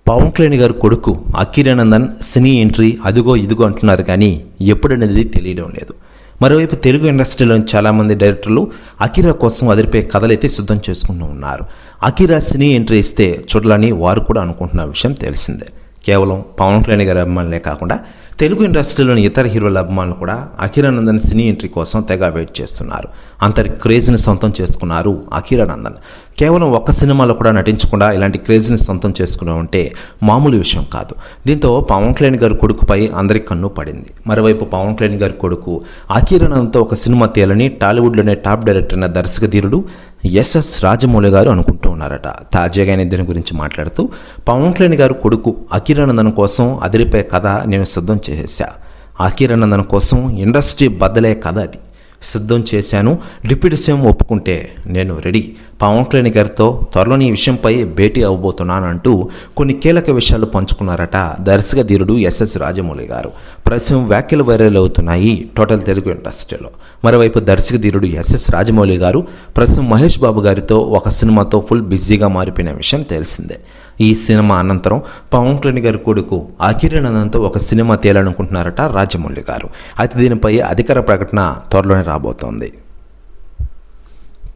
పవన్ కళ్యాణ్ గారి కొడుకు అఖిరానందన్ సినీ ఎంట్రీ అదిగో ఇదిగో అంటున్నారు కానీ ఎప్పుడనేది తెలియడం లేదు. మరోవైపు తెలుగు ఇండస్ట్రీలోని చాలామంది డైరెక్టర్లు అఖిరా కోసం అదిరిపోయే కథలైతే సిద్ధం చేసుకుంటూ ఉన్నారు. అఖిరా సినీ ఎంట్రీ ఇస్తే చూడాలని వారు కూడా అనుకుంటున్న విషయం తెలిసిందే. కేవలం పవన్ కళ్యాణ్ గారి అభిమానులే కాకుండా తెలుగు ఇండస్ట్రీలోని ఇతర హీరోల అభిమానులు కూడా అఖిరానందన్ సినీ ఎంట్రీ కోసం తెగ వెయిట్ చేస్తున్నారు. అంతటి క్రేజ్ని సొంతం చేసుకున్నారు అఖిరానందన్. కేవలం ఒక్క సినిమాలో కూడా నటించకుండా ఇలాంటి క్రేజ్ని సొంతం చేసుకున్నాం అంటే మామూలు విషయం కాదు. దీంతో పవన్ కళ్యాణ్ గారి కొడుకుపై అందరి కన్ను పడింది. మరోవైపు పవన్ కళ్యాణ్ గారి కొడుకు అఖిరానందన్తో ఒక సినిమా తీయాలని టాలీవుడ్లోనే టాప్ డైరెక్టర్ అయిన దర్శకధీరుడు ఎస్ఎస్ రాజమౌళి గారు అనుకుంటూ ఉన్నారట. తాజాగా ఆయన దీని గురించి మాట్లాడుతూ పవన్ కళ్యాణ్ గారి కొడుకు అఖిరానందన్ కోసం అదిరిపోయే కథ నేను సిద్ధం చేసేసా. అఖిరానందన్ కోసం ఇండస్ట్రీ బద్దలే కథ అది సిద్ధం చేశాను. డిప్యూటీ సీఎం ఒప్పుకుంటే నేను రెడీ. పవన్ కళ్యాణ్ గారితో త్వరలోని ఈ విషయంపై భేటీ అవ్వబోతున్నానంటూ కొన్ని కీలక విషయాలు పంచుకున్నారట దర్శకధీరుడు ఎస్ఎస్ రాజమౌళి గారు. ప్రస్తుతం వ్యాఖ్యలు వైరల్ అవుతున్నాయి టోటల్ తెలుగు ఇండస్ట్రీలో. మరోవైపు దర్శకధీరుడు ఎస్ఎస్ రాజమౌళి గారు ప్రస్తుతం మహేష్ బాబు గారితో ఒక సినిమాతో ఫుల్ బిజీగా మారిపోయిన విషయం తెలిసిందే. ఈ సినిమా అనంతరం పవన్ కళ్యాణ్ గారి కొడుకు అఖిరానందన్తో ఒక సినిమా తీయాలనుకుంటున్నారట రాజమౌళి గారు. అయితే దీనిపై అధికార ప్రకటన త్వరలోనే రాబోతోంది.